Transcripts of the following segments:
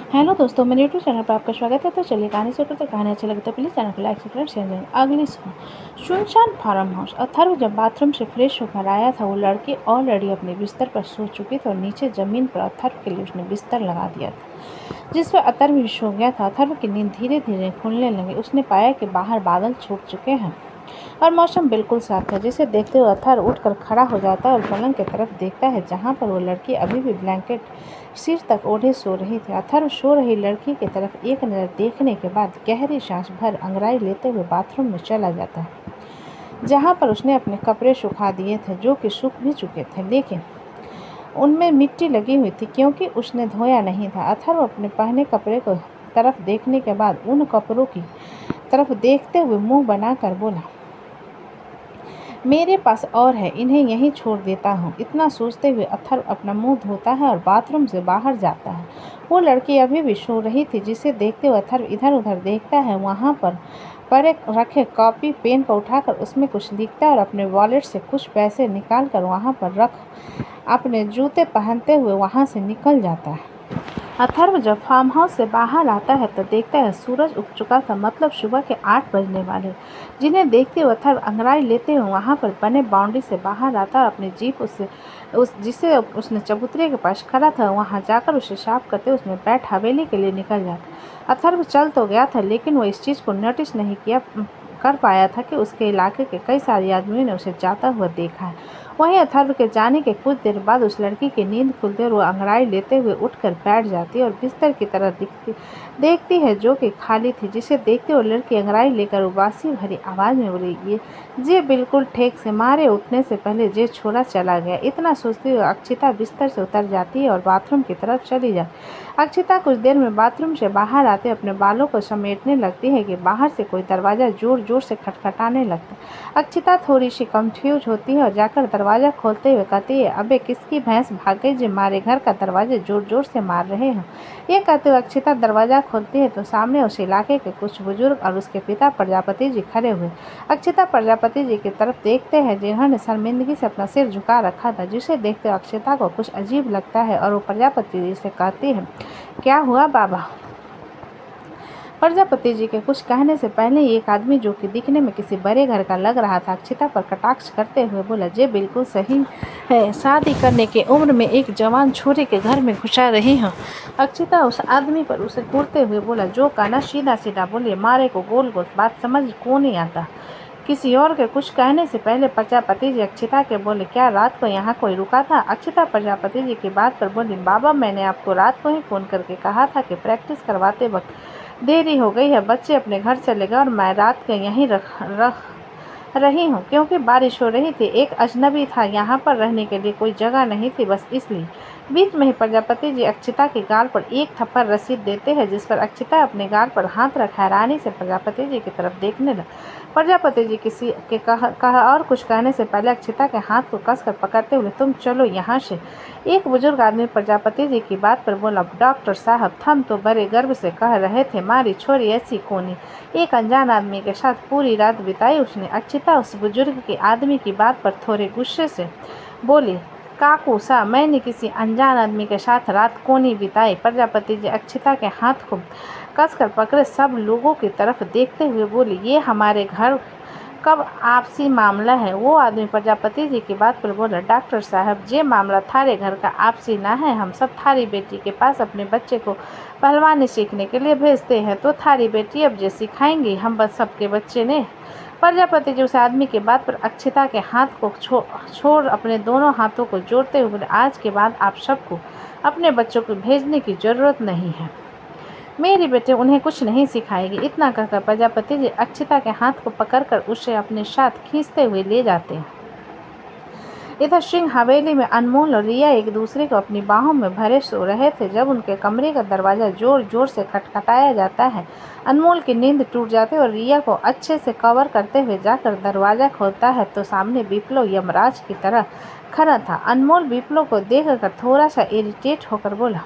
Hello दोस्तों, मेरे YouTube channel पर आपका स्वागत है। तो चलिए कहानी शुरू करते। कहानी अच्छी लगे तो प्लीज़ चैनल को लाइक शेयर करें। अगली सुबह सुनसान फार्म हाउस। अथर्व जब बाथरूम से फ्रेश होकर आया था, वो लड़की ऑलरेडी अपने बिस्तर पर सो चुकी थी और नीचे ज़मीन पर अथर्व के लिए उसने बिस्तर लगा दिया था, जिस पर अथर्व भी सो गया था। अथर्व की नींद धीरे धीरे खुलने लगी। उसने पाया कि बाहर बादल छूट चुके हैं और मौसम बिल्कुल साफ था, जिसे देखते हुए अथर्व उठकर खड़ा हो जाता है और पलंग की तरफ देखता है, जहाँ पर वो लड़की अभी भी ब्लैंकेट सिर तक ओढ़े सो रही थी। अथर्व सो रही लड़की की तरफ एक नज़र देखने के बाद गहरी सांस भर अंगड़ाई लेते हुए बाथरूम में चला जाता है, जहाँ पर उसने अपने कपड़े सुखा दिए थे, जो कि सूख भी चुके थे, लेकिन उनमें मिट्टी लगी हुई थी क्योंकि उसने धोया नहीं था। अथर्व अपने पहने कपड़े को तरफ देखने के बाद उन कपड़ों की तरफ देखते हुए मुंह बनाकर बोला, मेरे पास और है, इन्हें यहीं छोड़ देता हूँ। इतना सोचते हुए अथर्व अपना मुंह धोता है और बाथरूम से बाहर जाता है। वो लड़की अभी भी सो रही थी, जिसे देखते हुए अथर्व इधर उधर देखता है। वहाँ पर पड़े रखे कॉपी पेन को उठाकर उसमें कुछ लिखता है और अपने वॉलेट से कुछ पैसे निकालकर वहाँ पर रख अपने जूते पहनते हुए वहाँ से निकल जाता है। अथर्व जब फार्म हाउस से बाहर आता है तो देखता है सूरज उग चुका था, मतलब सुबह के 8 बजने वाले, जिन्हें देखते हुए अथर्व अंगड़ाई लेते हुए वहाँ पर बने बाउंड्री से बाहर आता और अपनी जीप जिसे उसने चबूतरे के पास खड़ा था, वहाँ जाकर उसे साफ करते उसमें बैठ हवेली के लिए निकल जाता। अथर्व चल तो गया था, लेकिन वो इस चीज़ को नोटिस नहीं कर पाया था कि उसके इलाके के कई सारे आदमियों ने उसे जाता हुआ देखा है। वहीं अथर्व के जाने के कुछ देर बाद उस लड़की की नींद खुलते और वो अंगड़ाई लेते हुए उठकर बैठ जाती है और बिस्तर की तरफ देखती है, जो कि खाली थी, जिसे देखते हुए लड़की अंगड़ाई लेकर उबासी भरी आवाज़ में बोली, ये बिल्कुल ठीक से मारे उठने से पहले जे छोड़ा चला गया। इतना सोचती हुए अक्षिता बिस्तर से उतर जाती है और बाथरूम की तरफ चली जाती। अक्षिता कुछ देर में बाथरूम से बाहर आते अपने बालों को समेटने लगती है कि बाहर से कोई दरवाज़ा जोर जोर से खटखटाने लगता है। अक्षिता थोड़ी सी कंफ्यूज होती है और जाकर दरवाज़ा खोलते हुए कहती है, अबे किसकी भैंस भाग गई जो हमारे घर का दरवाज़ा जोर जोर से मार रहे हैं। ये कहते हुए अक्षिता दरवाज़ा खोलती है तो सामने उस इलाके के कुछ बुजुर्ग और उसके पिता प्रजापति जी खड़े हुए। अक्षिता प्रजापति जी की तरफ देखते हैं, जिन्होंने शर्मिंदगी से अपना सिर झुका रखा था, जिसे देखते अक्षिता को कुछ अजीब लगता है और वो प्रजापति जी से कहती है, क्या हुआ बाबा। प्रजापति जी के कुछ कहने से पहले एक आदमी, जो कि दिखने में किसी बड़े घर का लग रहा था, अक्षिता पर कटाक्ष करते हुए बोला, जे बिल्कुल सही है, शादी करने की उम्र में एक जवान छोरे के घर में घुसा रही हूँ। अक्षिता उस आदमी पर उसे घूरते हुए बोला, जो कहना सीधा सीधा बोलिए, मारे को गोल गोल बात समझ को नहीं आता। किसी और के कुछ कहने से पहले प्रजापति जी अक्षिता के बोले, क्या रात को यहाँ कोई रुका था। अक्षिता प्रजापति जी की बात पर बोली, बाबा मैंने आपको रात को ही फ़ोन करके कहा था कि प्रैक्टिस करवाते वक्त देरी हो गई है, बच्चे अपने घर चले गए और मैं रात को यहीं रह रही हूँ क्योंकि बारिश हो रही थी। एक अजनबी था, यहाँ पर रहने के लिए कोई जगह नहीं थी, बस इसलिए। बीच में ही प्रजापति जी अक्षिता के गाल पर एक थप्पड़ रसीद देते हैं, जिस पर अक्षिता अपने गाल पर हाथ रख हैरानी से प्रजापति जी की तरफ देखने लगी। प्रजापति जी किसी के कहा और कुछ कहने से पहले अक्षिता के हाथ को कसकर पकड़ते हुए, तुम चलो यहाँ से। एक बुजुर्ग आदमी प्रजापति जी की बात पर बोला, डॉक्टर साहब हम तो बड़े गर्व से कह रहे थे, मारी छोरी ऐसी कोनी एक अनजान आदमी के साथ पूरी रात बिताई उसने। अक्षिता उस बुजुर्ग के आदमी की बात पर थोड़े गुस्से से बोली, काकू सा मैंने किसी अनजान आदमी के साथ रात को नहीं बिताई। प्रजापति जी अक्षिता के हाथ को कसकर पकड़े सब लोगों की तरफ देखते हुए बोली, ये हमारे घर कब आपसी मामला है। वो आदमी प्रजापति जी की बात पर बोला, डॉक्टर साहब ये मामला थारे घर का आपसी ना है, हम सब थारी बेटी के पास अपने बच्चे को पहलवानी सीखने के लिए भेजते हैं, तो थारी बेटी अब जे सिखाएंगी, हम बस सबके बच्चे ने। प्रजापति जी उस आदमी की बात पर अक्षिता के हाथ को छोड़ अपने दोनों हाथों को जोड़ते हुए बोले, आज के बाद आप सबको अपने बच्चों को भेजने की ज़रूरत नहीं है, मेरी बेटे उन्हें कुछ नहीं सिखाएगी। इतना कहकर प्रजापति जी अक्षिता के हाथ को पकड़कर उसे अपने साथ खींचते हुए ले जाते हैं। इधर सिंह हवेली में अनमोल और रिया एक दूसरे को अपनी बाहों में भरे सो रहे थे, जब उनके कमरे का दरवाज़ा जोर जोर से खटखटाया जाता है। अनमोल की नींद टूट जाती है और रिया को अच्छे से कवर करते हुए जाकर दरवाज़ा खोलता है तो सामने विप्लव यमराज की तरह खड़ा था। अनमोल विप्लव को देखकर थोड़ा सा इरिटेट होकर बोला,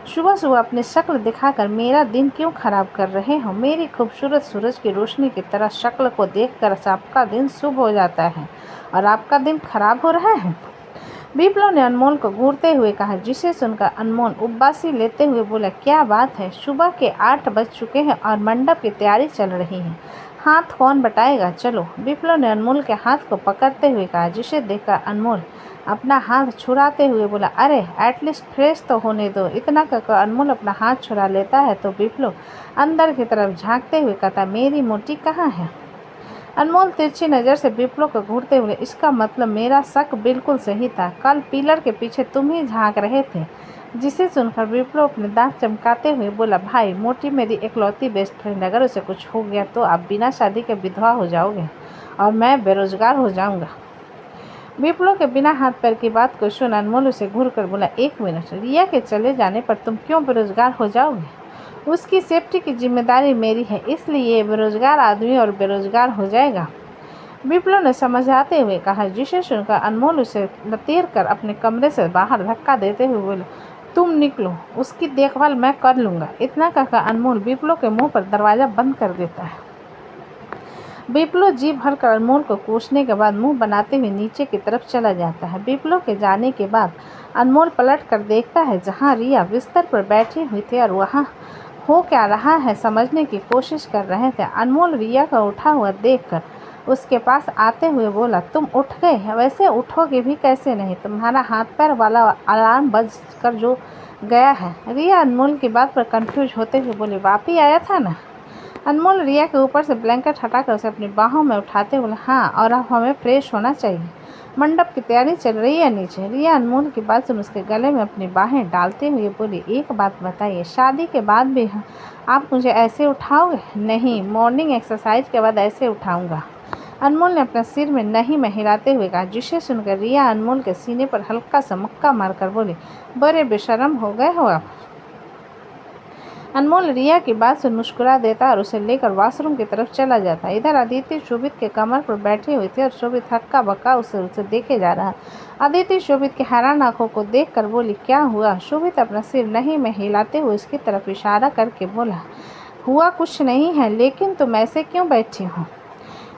सुबह सुबह अपनी शक्ल दिखाकर मेरा दिन क्यों खराब कर रहे हो। मेरी खूबसूरत सूरज की रोशनी की तरह शक्ल को देखकर आपका दिन शुभ हो जाता है और आपका दिन खराब हो रहा है। विप्लव ने अनमोल को घूरते हुए कहा, जिसे सुनकर अनमोल उबासी लेते हुए बोला, क्या बात है, सुबह के 8 बज चुके हैं और मंडप की तैयारी चल रही है, हाथ कौन बटाएगा, चलो। विप्लव ने अनमोल के हाथ को पकड़ते हुए कहा, जिसे देखकर अनमोल अपना हाथ छुड़ाते हुए बोला, अरे एटलीस्ट फ्रेश तो होने दो। इतना कहकर अनमोल अपना हाथ छुड़ा लेता है तो विप्लव अंदर की तरफ झांकते हुए कहता, मेरी मोटी कहाँ है। अनमोल तिरछी नज़र से विप्लव को घूरते हुए, इसका मतलब मेरा शक बिल्कुल सही था, कल पिलर के पीछे तुम ही झांक रहे थे। जिसे सुनकर विप्लव अपने दांत चमकाते हुए बोला, भाई मोटी मेरी इकलौती बेस्ट फ्रेंड, अगर उसे कुछ हो गया तो आप बिना शादी के विधवा हो जाओगे और मैं बेरोजगार हो जाऊंगा। विप्लव के बिना हाथ पैर की बात को सुन अनमोल उसे घूर कर बोला, एक मिनट, रिया के चले जाने पर तुम क्यों बेरोजगार हो जाओगे? उसकी सेफ्टी की जिम्मेदारी मेरी है, इसलिए बेरोजगार आदमी और बेरोजगार हो जाएगा। विप्लव ने समझाते हुए कहा, जिसे सुनकर अनमोल उसे लतेर कर अपने कमरे से बाहर धक्का देते हुए बोला, तुम निकलो, उसकी देखभाल मैं कर लूँगा। इतना कहकर अनमोल विप्लव के मुंह पर दरवाज़ा बंद कर देता है। विप्लव जी भरकर अनमोल को कोसने के बाद मुंह बनाते हुए नीचे की तरफ चला जाता है। विप्लव के जाने के बाद अनमोल पलट कर देखता है जहाँ रिया बिस्तर पर बैठी हुई थी और वहाँ हो क्या रहा है समझने की कोशिश कर रहे थे। अनमोल रिया का उठा हुआ देखकर उसके पास आते हुए बोला, तुम उठ गए? वैसे उठोगे भी कैसे नहीं, तुम्हारा हाथ पैर वाला अलार्म बज कर जो गया है। रिया अनमोल की बात पर कंफ्यूज होते हुए बोली, वापी आया था ना। अनमोल रिया के ऊपर से ब्लैंकेट हटाकर उसे अपनी बाहों में उठाते बोले, हाँ, और अब हमें फ्रेश होना चाहिए, मंडप की तैयारी चल रही है नीचे। रिया अनमोल की बात सुन उसके गले में अपनी बाहें डालते हुए बोली, एक बात बताइए, शादी के बाद भी आप मुझे ऐसे उठाओगे? नहीं, मॉर्निंग एक्सरसाइज के बाद ऐसे उठाऊंगा। अनमोल ने अपना सिर में नहीं में हिलाते हुए कहा, जिसे सुनकर रिया अनमोल के सीने पर हल्का सा मुक्का मारकर बोली, बड़े बेशर्म हो गए हो आप। अनमोल रिया की बात से मुस्कुरा देता और उसे लेकर वॉशरूम की तरफ चला जाता। इधर अदिति शोभित के कमर पर बैठी हुई थी और शोभित हक्का बक्का उसे देखे जा रहा। अदिति शोभित के हैरान आंखों को देखकर बोली, क्या हुआ? शोभित अपना सिर नहीं में हिलाते हुए उसकी तरफ इशारा करके बोला, हुआ कुछ नहीं है, लेकिन तुम ऐसे क्यों बैठी हो?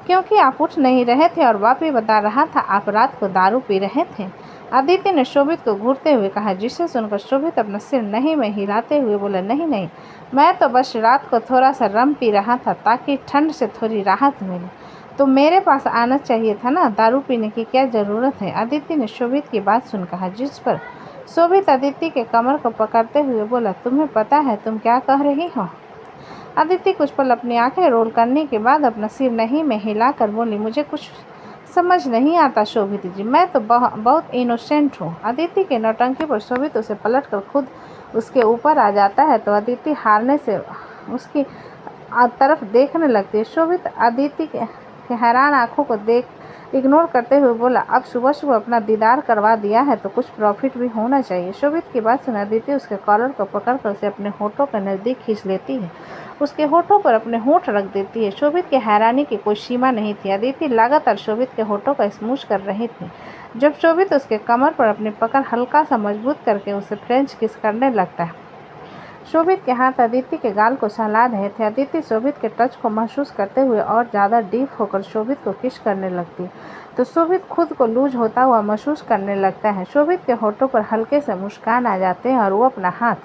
क्योंकि आप उठ नहीं रहे थे और वापी बता रहा था आप रात को दारू पी रहे थे। अदिति ने शोभित को घूरते हुए कहा, जिसे सुनकर शोभित अपना सिर नहीं में हिलाते हुए बोला, नहीं नहीं, मैं तो बस रात को थोड़ा सा रम पी रहा था ताकि ठंड से थोड़ी राहत मिले। तो मेरे पास आना चाहिए था ना, दारू पीने की क्या ज़रूरत है? अदिति ने शोभित की बात सुन कहा, जिस पर शोभित अदिति के कमर को पकड़ते हुए बोला, तुम्हें पता है तुम क्या कह रही हो? अदिति कुछ पल अपनी आंखें रोल करने के बाद अपना सिर नहीं में हिलाकर बोली, मुझे कुछ समझ नहीं आता शोभित जी, मैं तो बहुत इनोसेंट हूँ। अदिति के नौटंकी पर शोभित उसे पलटकर खुद उसके ऊपर आ जाता है तो अदिति हारने से उसकी तरफ देखने लगती है। शोभित अदिति के हैरान आंखों को इग्नोर करते हुए बोला, अब सुबह सुबह अपना दीदार करवा दिया है तो कुछ प्रॉफिट भी होना चाहिए। शोभित की बात सुन अदिति उसके कॉलर को पकड़कर उसे अपने होठों के नज़दीक खींच लेती है, उसके होठों पर अपने होठ रख देती है। शोभित की हैरानी की कोई सीमा नहीं थी। अदिति लगातार शोभित के होठों का स्मूच कर रही थी। जब शोभित उसके कमर पर अपनी पकड़ हल्का सा मजबूत करके उसे फ्रेंच किस करने लगता है। शोभित के हाथ अदिति के गाल को सहला रहे थे। अदिति शोभित के टच को महसूस करते हुए और ज़्यादा डीप होकर शोभित को किस करने लगती तो शोभित खुद को लूज होता हुआ महसूस करने लगता है। शोभित के होठों पर हल्के से मुस्कान आ जाते हैं और वो अपना हाथ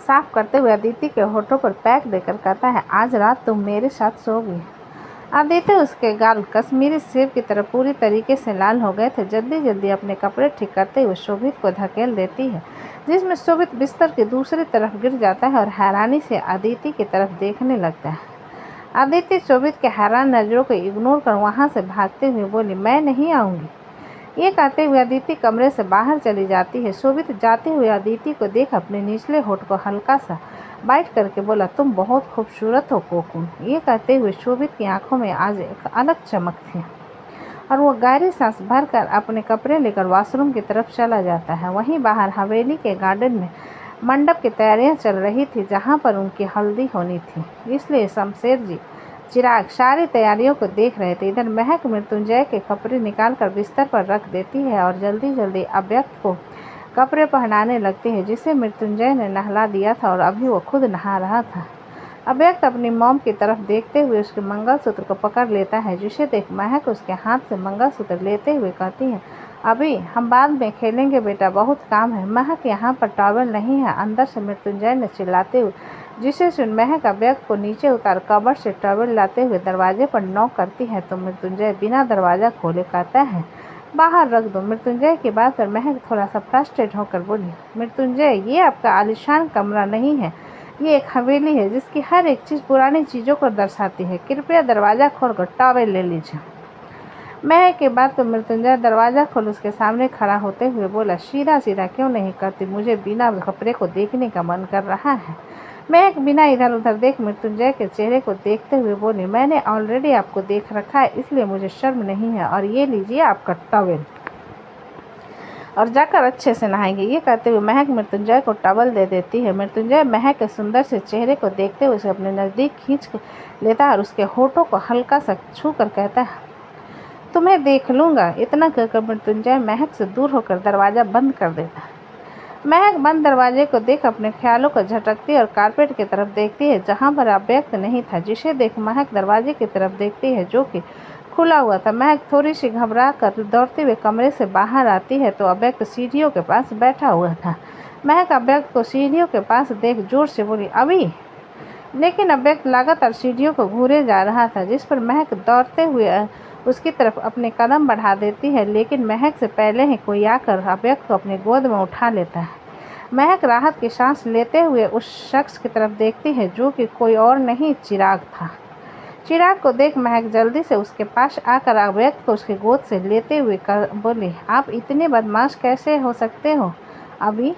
साफ करते हुए अदिति के होठों पर पैक देकर कहता है, आज रात तुम मेरे साथ सोओगी। अदिति उसके गाल कश्मीरी सेब की तरह पूरी तरीके से लाल हो गए थे। जल्दी जल्दी अपने कपड़े ठीक करते हुए शोभित को धकेल देती है, जिसमें शोभित बिस्तर की दूसरी तरफ गिर जाता है और हैरानी से अदिति की तरफ देखने लगता है। अदिति शोभित के हैरान नज़रों को इग्नोर कर वहाँ से भागते हुए बोली, मैं नहीं आऊँगी। ये कहते हुए अदिति कमरे से बाहर चली जाती है। शोभित जाते हुए अदिति को देख अपने निचले होठ को हल्का सा बाइट करके बोला, तुम बहुत खूबसूरत हो कोकुन। ये कहते हुए शोभित की आंखों में आज एक अलग चमक थी और वो गहरी सांस भरकर अपने कपड़े लेकर वॉशरूम की तरफ चला जाता है। वहीं बाहर हवेली के गार्डन में मंडप की तैयारियां चल रही थी, जहां पर उनकी हल्दी होनी थी, इसलिए शमशेर जी चिराग सारी तैयारियों को देख रहे थे। इधर महक मृत्युंजय के कपड़े निकालकर बिस्तर पर रख देती है और जल्दी जल्दी अव्यक्त को कपड़े पहनाने लगती है, जिसे मृत्युंजय ने नहला दिया था और अभी वो खुद नहा रहा था। अव्यक्त अपनी मॉम की तरफ देखते हुए उसके मंगलसूत्र को पकड़ लेता है, जिसे देख महक उसके हाथ से मंगलसूत्र लेते हुए कहती है, अभी हम बाद में खेलेंगे बेटा, बहुत काम है। महक यहाँ पर टॉवल नहीं है, अंदर से मृत्युंजय ने चिल्लाते हुए, जिसे सुन महक अव्यक्त को नीचे उतार कबर्ड से टॉवल लाते हुए दरवाजे पर नॉक करती है तो मृत्युंजय बिना दरवाज़ा खोले कहता है, बाहर रख दो। मृत्युंजय की बात पर महक थोड़ा सा फ्रस्ट्रेट होकर बोली, मृत्युंजय ये आपका आलीशान कमरा नहीं है, ये एक हवेली है जिसकी हर एक चीज़ पुरानी चीज़ों को दर्शाती है। कृपया दरवाज़ा खोलकर टॉवल ले लीजिए। महक के बाद तो मृत्युंजय दरवाज़ा खोल उसके सामने खड़ा होते हुए बोला, सीधा सीधा क्यों नहीं करती, मुझे बिना कपड़े को देखने का मन कर रहा है। महक बिना इधर उधर देख मृत्युंजय के चेहरे को देखते हुए बोली, मैंने ऑलरेडी आपको देख रखा है, इसलिए मुझे शर्म नहीं है, और ये लीजिए आपका टॉवल, और जाकर अच्छे से नहाएंगे। ये कहते हुए महक मृत्युंजय को टॉवल दे देती है। मृत्युंजय महक के सुंदर से चेहरे को देखते हुए उसे अपने नज़दीक खींच लेता है और उसके होठों को हल्का सा छू कर कहता है, तुम्हें देख लूँगा। इतना कहकर मृत्युंजय महक से दूर होकर दरवाज़ा बंद कर देता है। महक बंद दरवाजे को देख अपने ख्यालों को झटकती और कारपेट की तरफ देखती है जहाँ पर अव्यक्त नहीं था, जिसे देख महक दरवाजे की तरफ देखती है जो कि खुला हुआ था। महक थोड़ी सी घबरा कर दौड़ते हुए कमरे से बाहर आती है तो अव्यक्त सीढ़ियों के पास बैठा हुआ था। महक अव्यक्त को सीढ़ियों के पास देख जोर से बोली, अभी। लेकिन अव्यक्त लगातार सीढ़ियों को घूरे जा रहा था, जिस पर महक दौड़ते हुए उसकी तरफ अपने कदम बढ़ा देती है, लेकिन महक से पहले ही कोई आकर अव्यक्त को अपनी गोद में उठा लेता है। महक राहत की सांस लेते हुए उस शख्स की तरफ देखती है जो कि कोई और नहीं चिराग था। चिराग को देख महक जल्दी से उसके पास आकर अव्यक्त को उसकी गोद से लेते हुए बोली, आप इतने बदमाश कैसे हो सकते हो अभी।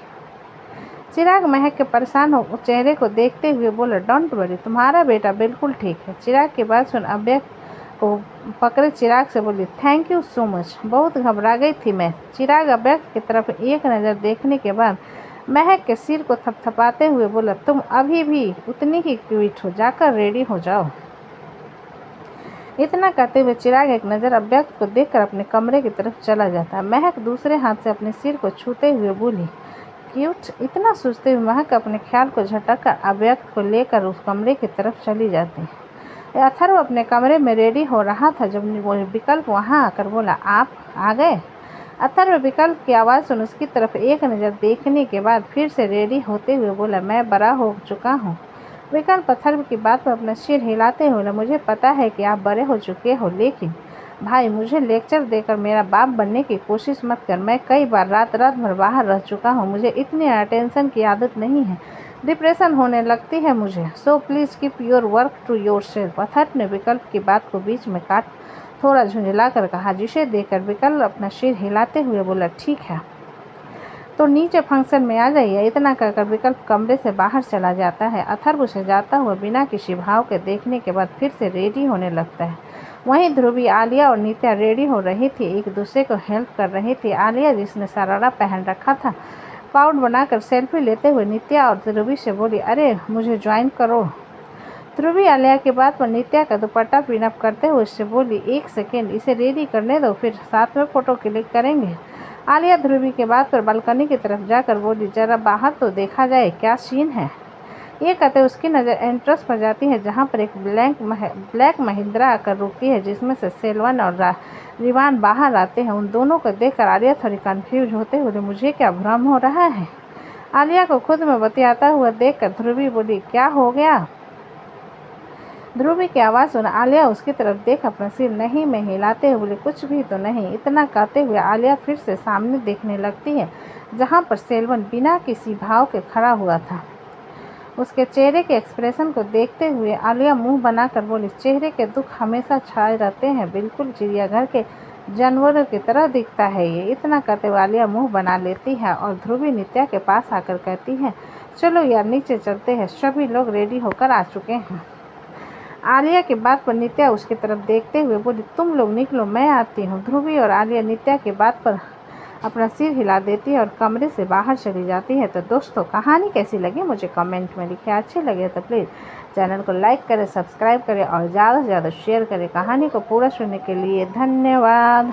चिराग महक के परेशान हो चेहरे को देखते हुए बोला, डोंट वरी, तुम्हारा बेटा बिल्कुल ठीक है। चिराग की बात सुन अव्यक्त को पकड़े चिराग से बोली, थैंक यू सो मच, बहुत घबरा गई थी मैं। चिराग अव्यक्त की तरफ एक नज़र देखने के बाद महक के सिर को थपथपाते हुए बोला, तुम अभी भी उतनी ही क्यूट हो, जाकर रेडी हो जाओ। इतना कहते हुए चिराग एक नज़र अव्यक्त को देखकर अपने कमरे की तरफ चला जाता है। महक दूसरे हाथ से अपने सिर को छूते हुए बोली, क्यूट। इतना सोचते हुए महक अपने ख्याल को झटककर अव्यक्त को लेकर उस कमरे की तरफ चली जाती है। अथर्व अपने कमरे में रेडी हो रहा था जब वो विकल्प वहाँ आकर बोला, आप आ गए। अथर्व विकल्प की आवाज़ सुन उसकी तरफ एक नज़र देखने के बाद फिर से रेडी होते हुए बोला, मैं बड़ा हो चुका हूँ। विकल्प अथर्व की बात पर अपना सिर हिलाते हुए बोला, मुझे पता है कि आप बड़े हो चुके हो, लेकिन भाई मुझे लेक्चर देकर मेरा बाप बनने की कोशिश मत कर। मैं कई बार रात रात भर बाहर रह चुका हूँ, मुझे इतनी अटेंशन की आदत नहीं है, डिप्रेशन होने लगती है मुझे। So please keep your work to yourself. Atharva ने विकल्प की बात को बीच में काट थोड़ा झुंझला कर कहा, जिसे देखकर विकल्प अपना सिर हिलाते हुए बोला, ठीक है तो नीचे फंक्शन में आ जाइए। इतना कहकर विकल्प कमरे से बाहर चला जाता है। अथर्व उसे जाता हुआ बिना किसी भाव के देखने के बाद फिर से रेडी होने लगता है। वहीं ध्रुवी, आलिया और नित्या रेडी हो रही थी, एक दूसरे को हेल्प कर रही थी। आलिया जिसने शरारा पहन रखा था पाउड बनाकर सेल्फी लेते हुए नित्या और ध्रुवी से बोली, अरे मुझे ज्वाइन करो। ध्रुवी आलिया की बात पर नित्या का दुपट्टा पिनअप करते हुए उससे बोली, एक सेकेंड इसे रेडी करने दो, फिर साथ में फ़ोटो क्लिक करेंगे। आलिया ध्रुवी के बात पर बालकनी की तरफ जाकर बोली, जरा बाहर तो देखा जाए क्या सीन है। ये कहते उसकी नज़र एंट्रेंस पर जाती है जहाँ पर एक ब्लैक महिंद्रा आकर रुकती है, जिसमें से सेल्वन और रिवान बाहर आते हैं। उन दोनों को देखकर आलिया थोड़ी कंफ्यूज होते हुए, मुझे क्या भ्रम हो रहा है। आलिया को खुद में बतियाता हुआ देखकर ध्रुवी बोली, क्या हो गया। ध्रुवी की आवाज़ सुन आलिया उसकी तरफ देख अपना सिर नहीं में हिलाते हुए बोली, कुछ भी तो नहीं। इतना कहते हुए आलिया फिर से सामने देखने लगती है जहाँ पर सेल्वन बिना किसी भाव के खड़ा हुआ था। उसके चेहरे के एक्सप्रेशन को देखते हुए आलिया मुंह बनाकर बोली, चेहरे के दुख हमेशा छाए रहते हैं, बिल्कुल चिड़ियाघर के जानवरों की तरह दिखता है ये। इतना कहते हुए आलिया मुंह बना लेती है और ध्रुवी नित्या के पास आकर कहती है, चलो यार नीचे चलते हैं, सभी लोग रेडी होकर आ चुके हैं। आलिया की बात पर नित्या उसकी तरफ देखते हुए बोली, तुम लोग निकलो, मैं आती हूँ। ध्रुवी और आलिया नित्या की बात पर अपना सिर हिला देती है और कमरे से बाहर चली जाती है। तो दोस्तों कहानी कैसी लगी मुझे कमेंट में लिखें। अच्छी लगे तो प्लीज़ चैनल को लाइक करें, सब्सक्राइब करें और ज़्यादा से ज़्यादा शेयर करें। कहानी को पूरा सुनने के लिए धन्यवाद।